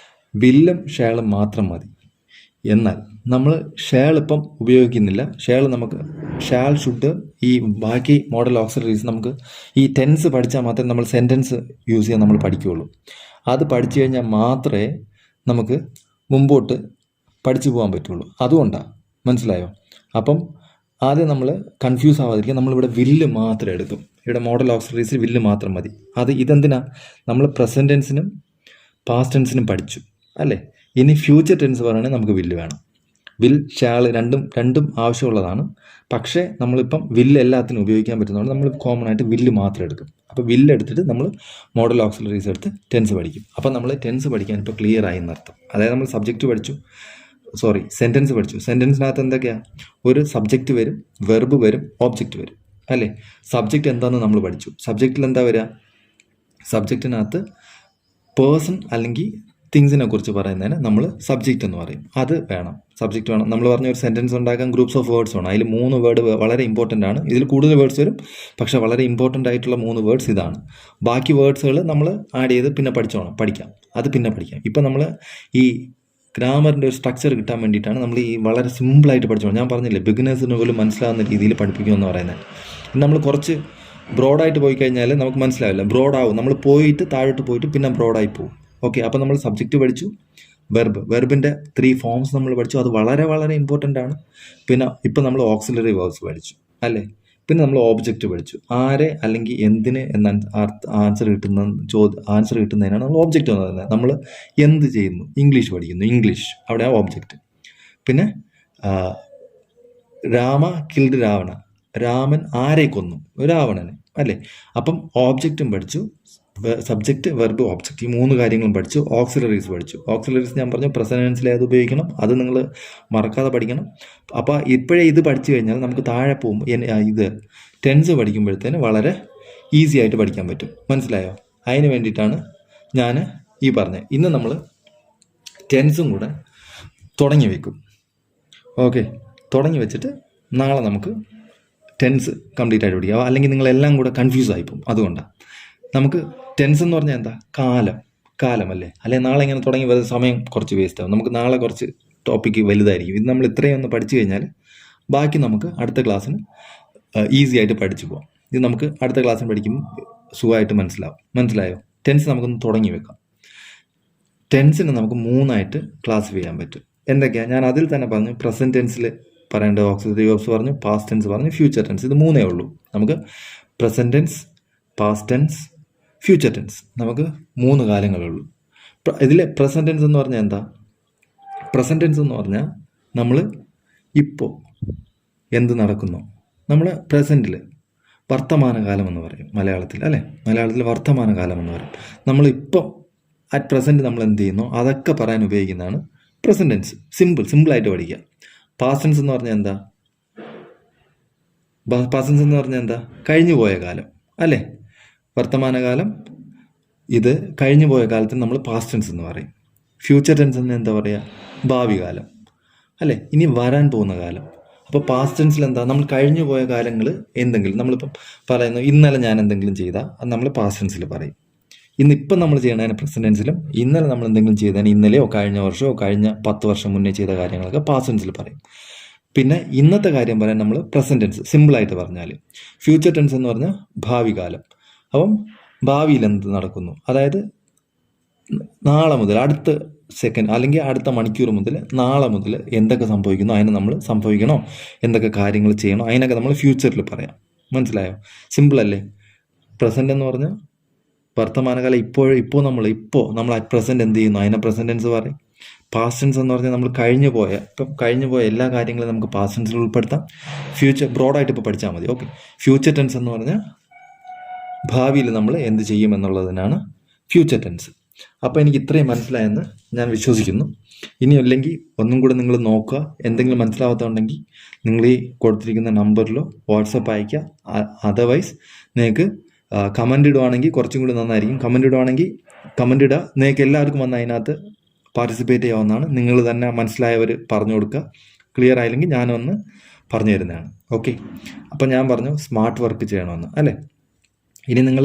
വില്ലും ഷാളും മാത്രം മതി. എന്നാൽ നമ്മൾ ഷാൾ ഇപ്പം ഉപയോഗിക്കുന്നില്ല. ഷാൾ, ഷുഡ് ഈ ബാക്കി മോഡൽ ഓക്സിലറീസ് നമുക്ക് ഈ ടെൻസ് പഠിച്ചാൽ മാത്രമേ നമ്മൾ സെൻറ്റൻസ് യൂസ് ചെയ്യാൻ നമ്മൾ പഠിക്കുകയുള്ളൂ. അത് പഠിച്ചു കഴിഞ്ഞാൽ മാത്രമേ നമുക്ക് മുമ്പോട്ട് പഠിച്ചു പോകാൻ പറ്റുള്ളൂ. അതുകൊണ്ടാണ്. മനസ്സിലായോ? അപ്പം ആദ്യം നമ്മൾ കൺഫ്യൂസ് ആവാതിരിക്കാൻ നമ്മളിവിടെ വില്ല് മാത്രം എടുക്കും. ഇവിടെ മോഡൽ ഓക്സിലറീസിൽ വില്ല് മാത്രം മതി. ഇതെന്തിനാ? നമ്മൾ പ്രസന്റ് ടെൻസിനും പാസ്റ്റ് ടെൻസിനും പഠിച്ചു അല്ലേ? ഇനി ഫ്യൂച്ചർ ടെൻസ് പറയുകയാണെങ്കിൽ നമുക്ക് വില്ല് വേണം. വിൽ, ഷാൾ രണ്ടും ആവശ്യമുള്ളതാണ്. പക്ഷേ നമ്മളിപ്പം വില്ല് എല്ലാത്തിനും ഉപയോഗിക്കാൻ പറ്റുന്നതുകൊണ്ട് നമ്മൾ കോമൺ ആയിട്ട് വില്ല് മാത്രം എടുക്കും. അപ്പോൾ വില്ല് എടുത്തിട്ട് നമ്മൾ മോഡൽ ഓക്സിലറീസ് എടുത്ത് ടെൻസ് പഠിക്കും. അപ്പം നമ്മൾ ടെൻസ് പഠിക്കാൻ ഇപ്പോൾ ക്ലിയർ ആയി എന്നർത്ഥം. അതായത് നമ്മൾ സെൻറ്റൻസ് പഠിച്ചു. സെൻറ്റൻസിനകത്ത് എന്തൊക്കെയാണ്? ഒരു സബ്ജക്റ്റ് വരും, വെർബ് വരും, ഓബ്ജക്റ്റ് വരും അല്ലേ? സബ്ജക്റ്റ് എന്താണെന്ന് നമ്മൾ പഠിച്ചു. സബ്ജക്റ്റിൽ എന്താ വരിക? സബ്ജക്റ്റിനകത്ത് പേഴ്സൺ അല്ലെങ്കിൽ തിങ്സിനെ കുറിച്ച് പറയുന്നതിന് നമ്മൾ സബ്ജക്റ്റ് എന്ന് പറയും. അത് വേണം, സബ്ജക്റ്റ് വേണം. നമ്മൾ പറഞ്ഞ ഒരു സെൻറ്റൻസ് ഉണ്ടാക്കാൻ ഗ്രൂപ്പ്സ് ഓഫ് വേർഡ്സ് വേണം. അതിൽ 3 വേർഡ് വളരെ ഇമ്പോർട്ടൻ്റ് ആണ്. ഇതിൽ കൂടുതൽ വേർഡ്സ് വരും, പക്ഷേ വളരെ ഇമ്പോർട്ടൻ്റ് ആയിട്ടുള്ള 3 വേർഡ്സ് ഇതാണ്. ബാക്കി വേർഡ്സുകൾ നമ്മൾ ആഡ് ചെയ്ത് പിന്നെ പഠിക്കാം. അത് പിന്നെ പഠിക്കാം. ഇപ്പം നമ്മൾ ഈ ഗ്രാമറിൻ്റെ ഒരു സ്ട്രക്ചർ കിട്ടാൻ വേണ്ടിയിട്ടാണ് നമ്മൾ ഈ വളരെ സിമ്പിളായിട്ട് പഠിച്ചോളാം. ഞാൻ പറഞ്ഞില്ലേ, ബിഗിനേഴ്സിന് പോലും മനസ്സിലാവുന്ന രീതിയിൽ പഠിപ്പിക്കുമെന്ന് പറയുന്നത്. നമ്മൾ കുറച്ച് ബ്രോഡായിട്ട് പോയി കഴിഞ്ഞാൽ നമുക്ക് മനസ്സിലാവില്ല. ബ്രോഡാവും. നമ്മൾ പോയിട്ട് താഴോട്ട് പോയിട്ട് പിന്നെ ബ്രോഡായി പോകും. ഓക്കെ, അപ്പോൾ നമ്മൾ സബ്ജക്റ്റ് പഠിച്ചു. വെർബിൻ്റെ 3 ഫോംസ് നമ്മൾ പഠിച്ചു. അത് വളരെ വളരെ ഇമ്പോർട്ടൻ്റ് ആണ്. പിന്നെ ഇപ്പം നമ്മൾ ഓക്സിലറി വേർബ്സ് പഠിച്ചു അല്ലേ? പിന്നെ നമ്മൾ ഓബ്ജക്റ്റ് പഠിച്ചു. ആരെ അല്ലെങ്കിൽ എന്തിന് എന്ന ആൻസർ കിട്ടുന്നതിനാണ് നമ്മൾ ഓബ്ജക്റ്റ് എന്ന് പറയുന്നത്. നമ്മൾ എന്ത് ചെയ്യുന്നു? ഇംഗ്ലീഷ് പഠിക്കുന്നു. ഇംഗ്ലീഷ് അവിടെ ആ ഓബ്ജക്റ്റ്. പിന്നെ രാമ കിൽഡ് രാവണ. രാമൻ ആരെ കൊന്നു? രാവണനെ അല്ലേ? അപ്പം ഓബ്ജക്റ്റും പഠിച്ചു, സബ്ജക്റ്റ്, വെർബ്, ഓബ്ജക്റ്റ് ഈ 3 കാര്യങ്ങളും പഠിച്ചു. ഓക്സിലറീസ് പഠിച്ചു. ഓക്സിലറീസ് ഞാൻ പറഞ്ഞു പ്രസന്റ് ടെൻസിൽ ഏത് ഉപയോഗിക്കണം അത് നിങ്ങൾ മറക്കാതെ പഠിക്കണം. അപ്പോൾ ഇപ്പോഴേ ഇത് പഠിച്ചു കഴിഞ്ഞാൽ നമുക്ക് താഴെ പോകും ഇത് ടെൻസ് പഠിക്കുമ്പോഴത്തേന് വളരെ ഈസി ആയിട്ട് പഠിക്കാൻ പറ്റും. മനസ്സിലായോ? അതിന് വേണ്ടിയിട്ടാണ് ഞാൻ ഈ പറഞ്ഞത്. ഇന്ന് നമ്മൾ ടെൻസും കൂടെ തുടങ്ങി വെക്കും. ഓക്കെ, തുടങ്ങി വെച്ചിട്ട് നാളെ നമുക്ക് ടെൻസ് കംപ്ലീറ്റ് ആയിട്ട് പഠിക്കാം. അല്ലെങ്കിൽ നിങ്ങളെല്ലാം കൂടെ കൺഫ്യൂസ് ആയിപ്പോവും. അതുകൊണ്ടാണ് നമുക്ക് ടെൻസ് എന്ന് പറഞ്ഞാൽ എന്താ? കാലം അല്ലേ? നാളെ ഇങ്ങനെ തുടങ്ങി സമയം കുറച്ച് വേസ്റ്റ് ആവും. നമുക്ക് നാളെ കുറച്ച് ടോപ്പിക്ക് വലുതായിരിക്കും. ഇത് നമ്മൾ ഇത്രയും ഒന്ന് പഠിച്ചു കഴിഞ്ഞാൽ ബാക്കി നമുക്ക് അടുത്ത ക്ലാസ്സിന് ഈസി ആയിട്ട് പഠിച്ചു പോകാം. ഇത് നമുക്ക് അടുത്ത ക്ലാസ്സിന് പഠിക്കുമ്പോൾ സുഖമായിട്ട് മനസ്സിലായോ? ടെൻസ് നമുക്കൊന്ന് തുടങ്ങി വെക്കാം. ടെൻസിന് നമുക്ക് 3 ആയിട്ട് ക്ലാസിഫൈ ചെയ്യാൻ പറ്റും. എന്തൊക്കെയാണ്? ഞാൻ അതിൽ തന്നെ പറഞ്ഞു. പ്രസന്റ് ടെൻസിൽ പറയേണ്ട ഓക്സിലറി വേർബ്സ് പറഞ്ഞു, പാസ്റ്റ് ടെൻസ് പറഞ്ഞു, ഫ്യൂച്ചർ ടെൻസ്. ഇത് 3 ഉള്ളൂ. നമുക്ക് present tense, past tense, future tense. നമുക്ക് 3 കാലങ്ങളുള്ളൂ. ഇതിലെ പ്രസന്റ് ടെൻസ് എന്ന് പറഞ്ഞാൽ എന്താ? പ്രസന്റ് ടെൻസ് എന്ന് പറഞ്ഞാൽ നമ്മൾ ഇപ്പോൾ എന്ത് നടക്കുന്നു, നമ്മൾ പ്രസൻറ്റിൽ വർത്തമാനകാലം എന്ന് പറയും മലയാളത്തിൽ അല്ലേ? മലയാളത്തിൽ വർത്തമാനകാലം എന്ന് പറയും. നമ്മളിപ്പം അറ്റ് പ്രസൻറ്റ് നമ്മൾ എന്ത് ചെയ്യുന്നു അതൊക്കെ പറയാൻ ഉപയോഗിക്കുന്നതാണ് പ്രസൻറ്റ് ടെൻസ്. സിമ്പിളായിട്ട് പഠിക്കുക. പാസ്റ്റ് ടെൻസ് എന്ന് പറഞ്ഞാൽ എന്താ? പാസ്റ്റ് ടെൻസ് എന്ന് പറഞ്ഞാൽ എന്താ? കഴിഞ്ഞു പോയ കാലം അല്ലേ? വർത്തമാനകാലം, ഇത് കഴിഞ്ഞു പോയ കാലത്തിന് നമ്മൾ പാസ്റ്റ് ടെൻസ് എന്ന് പറയും. ഫ്യൂച്ചർ ടെൻസ് എന്ന് എന്താ പറയുക? ഭാവി കാലം അല്ലേ? ഇനി വരാൻ പോകുന്ന കാലം. അപ്പോൾ പാസ്റ്റ് ടെൻസിൽ എന്താ? നമ്മൾ കഴിഞ്ഞു പോയ കാലങ്ങൾ എന്തെങ്കിലും, നമ്മളിപ്പം പറയുന്നു ഇന്നലെ ഞാൻ എന്തെങ്കിലും ചെയ്താൽ അത് നമ്മൾ പാസ്റ്റ് ടെൻസിൽ പറയും. ഇന്നിപ്പം നമ്മൾ ചെയ്യണതിന് പ്രസന്റ് ടെൻസിലും, ഇന്നലെ നമ്മൾ എന്തെങ്കിലും ചെയ്തതിന് ഇന്നലെയോ കഴിഞ്ഞ വർഷമോ കഴിഞ്ഞ 10 വർഷം മുന്നേ ചെയ്ത കാര്യങ്ങളൊക്കെ പാസ്റ്റ് ടെൻസിൽ പറയും. പിന്നെ ഇന്നത്തെ കാര്യം പറയാൻ നമ്മൾ പ്രസന്റ് ടെൻസ്, സിമ്പിളായിട്ട് പറഞ്ഞാൽ. ഫ്യൂച്ചർ ടെൻസ് എന്ന് പറഞ്ഞാൽ ഭാവി കാലം. അപ്പം ഭാവിയിൽ എന്ത് നടക്കുന്നു, അതായത് നാളെ മുതൽ, അടുത്ത സെക്കൻഡ് അല്ലെങ്കിൽ അടുത്ത മണിക്കൂർ മുതൽ നാളെ മുതൽ എന്തൊക്കെ സംഭവിക്കുന്നു, അതിന് നമ്മൾ സംഭവിക്കണോ, എന്തൊക്കെ കാര്യങ്ങൾ ചെയ്യണോ, അതിനൊക്കെ നമ്മൾ ഫ്യൂച്ചറിൽ പറയാം. മനസ്സിലായോ? സിമ്പിളല്ലേ? പ്രസന്റ് എന്ന് പറഞ്ഞാൽ വർത്തമാനകാലം, ഇപ്പോൾ നമ്മൾ അറ്റ് പ്രസന്റ് എന്ത് ചെയ്യുന്നു അതിനെ പ്രസന്റ് ടെൻസ് പറയും. പാസ്റ്റ് ടെൻസ് എന്ന് പറഞ്ഞാൽ നമ്മൾ കഴിഞ്ഞു പോയ എല്ലാ കാര്യങ്ങളും നമുക്ക് പാസ്റ്റ് ടെൻസിൽ ഉൾപ്പെടുത്താം. ഫ്യൂച്ചർ ബ്രോഡായിട്ട് ഇപ്പോൾ പഠിച്ചാൽ മതി. ഓക്കെ. ഫ്യൂച്ചർ ടെൻസ് എന്ന് പറഞ്ഞാൽ ഭാവിയിൽ നമ്മൾ എന്ത് ചെയ്യും എന്നുള്ളതിനാണ് ഫ്യൂച്ചർ ടെൻസ്. അപ്പോൾ എനിക്ക് ഇത്രയും മനസ്സിലായെന്ന് ഞാൻ വിശ്വസിക്കുന്നു. ഇനി അല്ലെങ്കിൽ ഒന്നും കൂടെ നിങ്ങൾ നോക്കുക. എന്തെങ്കിലും മനസ്സിലാവാത്തതുണ്ടെങ്കിൽ നിങ്ങൾ ഈ കൊടുത്തിരിക്കുന്ന നമ്പറിലോ വാട്സപ്പ് അയയ്ക്കുക. അതർവൈസ് നിങ്ങൾക്ക് കമൻ്റ് ഇടുവാണെങ്കിൽ കുറച്ചും കൂടി നന്നായിരിക്കും. കമൻ്റ് ഇടുക. നിങ്ങൾക്ക് എല്ലാവർക്കും വന്ന് അതിനകത്ത് പാർട്ടിസിപ്പേറ്റ് ചെയ്യാവുന്നതാണ്. നിങ്ങൾ തന്നെ മനസ്സിലായവർ പറഞ്ഞു കൊടുക്കുക. ക്ലിയർ ആയില്ലെങ്കിൽ ഞാനൊന്ന് പറഞ്ഞു തരുന്നതാണ്. ഓക്കെ. അപ്പം ഞാൻ പറഞ്ഞു സ്മാർട്ട് വർക്ക് ചെയ്യണമെന്ന് അല്ലേ? ഇനി നിങ്ങൾ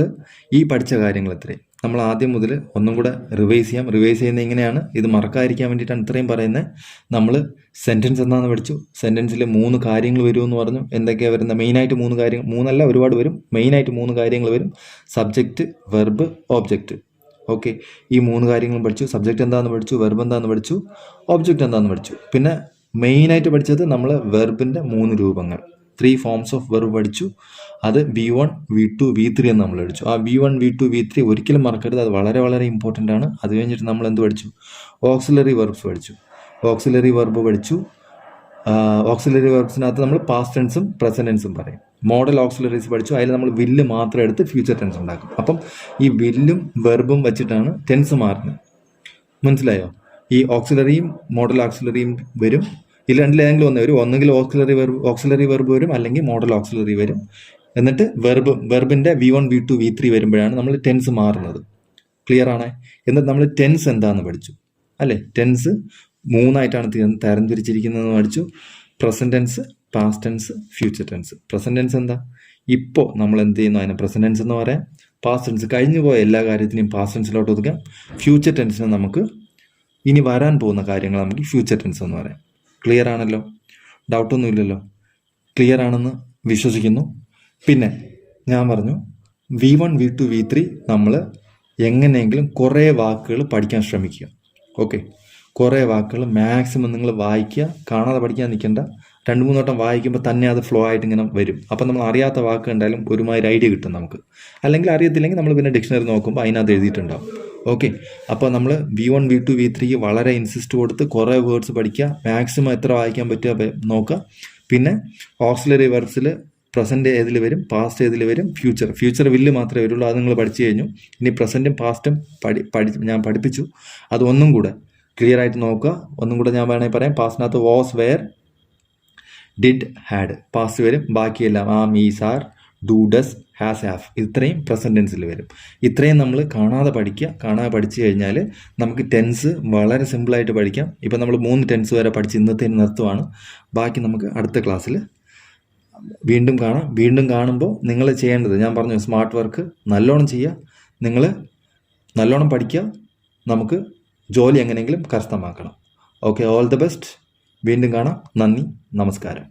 ഈ പഠിച്ച കാര്യങ്ങൾ ഇത്രയും നമ്മൾ ആദ്യം മുതൽ ഒന്നും കൂടെ റിവൈസ് ചെയ്യാം. റിവൈസ് ചെയ്യുന്നത് എങ്ങനെയാണ്, ഇത് മറക്കാതിരിക്കാൻ വേണ്ടിയിട്ടാണ് ഇത്രയും പറയുന്നത്. നമ്മൾ സെൻറ്റൻസ് എന്താണെന്ന് പഠിച്ചു. സെൻറ്റൻസിൽ 3 കാര്യങ്ങൾ വരുമെന്ന് പറഞ്ഞു. എന്തൊക്കെയാണ് വരുന്നത്? മെയിനായിട്ട് 3 കാര്യങ്ങൾ, 3 ഒരുപാട് വരും. മെയിനായിട്ട് 3 കാര്യങ്ങൾ വരും: സബ്ജക്റ്റ്, വെർബ്, ഓബ്ജക്റ്റ്. ഓക്കെ. ഈ 3 കാര്യങ്ങളും പഠിച്ചു. സബ്ജക്റ്റ് എന്താണെന്ന് പഠിച്ചു, വെർബ് എന്താണെന്ന് പഠിച്ചു, ഓബ്ജക്റ്റ് എന്താണെന്ന് പഠിച്ചു. പിന്നെ മെയിനായിട്ട് പഠിച്ചത് നമ്മൾ വെർബിൻ്റെ 3 രൂപങ്ങൾ, 3 ഫോംസ് ഓഫ് വെർബ് പഠിച്ചു. അത് V1, V2, V3 എന്ന് നമ്മൾ പഠിച്ചു. ആ V1, V2, V3 ഒരിക്കലും മറക്കരുത്. അത് വളരെ വളരെ ഇമ്പോർട്ടൻ്റ് ആണ്. അത് കഴിഞ്ഞിട്ട് നമ്മൾ എന്ത് പഠിച്ചു? ഓക്സിലറി വെർബ്സ് പഠിച്ചു. ഓക്സിലറി വെർബ് പഠിച്ചു. ഓക്സിലറി വെർബ്സിനകത്ത് നമ്മൾ പാസ്റ്റ് ടെൻസും പ്രസന്റ് ടെൻസും പറയും. മോഡൽ ഓക്സിലറീസ് പഠിച്ചു. അതിൽ നമ്മൾ വില്ല് മാത്രം എടുത്ത് ഫ്യൂച്ചർ ടെൻസ് ഉണ്ടാക്കും. അപ്പം ഈ വില്ലും വെർബും വെച്ചിട്ടാണ് ടെൻസ് മാറുന്നത്. മനസ്സിലായോ? ഈ ഓക്സിലറിയും മോഡൽ ഓക്സിലറിയും വരും. ഇതിൽ രണ്ടിലേതെങ്കിലും ഒന്ന് വരും. ഒന്നുകിൽ ഓക്സിലറി വെർബ് വരും, അല്ലെങ്കിൽ മോഡൽ ഓക്സിലറി വരും. എന്നിട്ട് വെർബിൻ്റെ V1, V2, V3 വരുമ്പോഴാണ് നമ്മൾ ടെൻസ് മാറുന്നത്. ക്ലിയർ ആണേ? എന്നിട്ട് നമ്മൾ ടെൻസ് എന്താണെന്ന് പഠിച്ചു അല്ലേ? ടെൻസ് 3ആയിട്ടാണ് തരംതിരിച്ചിരിക്കുന്നതെന്ന് പഠിച്ചു. Present tense, past tense, future tense. Present tense എന്താ? ഇപ്പോൾ നമ്മൾ എന്ത് ചെയ്യുന്നു അതിനെ പ്രസന്റ് ടെൻസ് എന്ന് പറയാം. പാസ്റ്റ് ടെൻസ് കഴിഞ്ഞു പോയ എല്ലാ കാര്യത്തിനെയും പാസ്റ്റ് ടെൻസിലോട്ട് ഒതുക്കാം. ഫ്യൂച്ചർ ടെൻസിനെ നമുക്ക് ഇനി വരാൻ പോകുന്ന കാര്യങ്ങൾ നമുക്ക് ഫ്യൂച്ചർ ടെൻസ് എന്ന് പറയാം. ക്ലിയർ ആണല്ലോ? ഡൗട്ടൊന്നും ഇല്ലല്ലോ? ക്ലിയർ ആണെന്ന് വിശ്വസിക്കുന്നു. പിന്നെ ഞാൻ പറഞ്ഞു V1, V2, V3 നമ്മൾ എങ്ങനെയെങ്കിലും കുറേ വാക്കുകൾ പഠിക്കാൻ ശ്രമിക്കുക. ഓക്കെ. കുറേ വാക്കുകൾ മാക്സിമം നിങ്ങൾ വായിക്കുക. കാണാതെ പഠിക്കാൻ നിൽക്കേണ്ട. 2-3 വട്ടം വായിക്കുമ്പോൾ തന്നെ അത് ഫ്ലോ ആയിട്ട് ഇങ്ങനെ വരും. അപ്പം നമ്മൾ അറിയാത്ത വാക്ക് ഉണ്ടായാലും ഒരുമാതിരി ഐഡിയ കിട്ടും നമുക്ക്. അല്ലെങ്കിൽ അറിയത്തില്ലെങ്കിൽ നമ്മൾ പിന്നെ ഡിക്ഷണറി നോക്കുമ്പോൾ അതിനകത്ത് എഴുതിയിട്ടുണ്ടാവും. ഓക്കെ. അപ്പോൾ നമ്മൾ V1, V2, V3 വളരെ ഇൻസിസ്റ്റ് കൊടുത്ത് കുറേ വേർഡ്സ് പഠിക്കുക. മാക്സിമം എത്ര വായിക്കാൻ പറ്റുക നോക്കുക. പിന്നെ ഓക്സിലറി വെർബ്സിൽ പ്രസൻറ്റ് ഏതിൽ വരും, പാസ്റ്റ് ഏതിൽ വരും, ഫ്യൂച്ചർ വില്ല് മാത്രമേ വരുള്ളൂ. അത് നിങ്ങൾ പഠിച്ചു കഴിഞ്ഞു. ഇനി പ്രസൻറ്റും പാസ്റ്റും ഞാൻ പഠിപ്പിച്ചു. അത് ഒന്നും കൂടെ ക്ലിയർ ആയിട്ട് നോക്കുക. ഒന്നും കൂടെ ഞാൻ വേണമെങ്കിൽ പറയാം. പാസ്റ്റിനകത്ത് was, were, did, had past വരും. ബാക്കിയെല്ലാം am, is, are, do, does, has, have ഇത്രയും പ്രസന്റ് ടെൻസിൽ വരും. ഇത്രയും നമ്മൾ കാണാതെ പഠിക്കുക. കാണാതെ പഠിച്ചു കഴിഞ്ഞാൽ നമുക്ക് ടെൻസ് വളരെ സിമ്പിളായിട്ട് പഠിക്കാം. ഇപ്പം നമ്മൾ 3 ടെൻസ് വരെ പഠിച്ച് ഇന്നത്തെ നിർത്തുവാണ്. ബാക്കി നമുക്ക് അടുത്ത ക്ലാസ്സിൽ വീണ്ടും കാണാം. വീണ്ടും കാണുമ്പോൾ നിങ്ങൾ ചെയ്യേണ്ടത് ഞാൻ പറഞ്ഞു, സ്മാർട്ട് വർക്ക് നല്ലോണം ചെയ്യുക. നിങ്ങൾ നല്ലോണം പഠിക്കുക. നമുക്ക് ജോലി എങ്ങനെയെങ്കിലും കരസ്ഥമാക്കണം. ഓക്കെ. All the best. വീണ്ടും കാണാം. നന്ദി. നമസ്കാരം.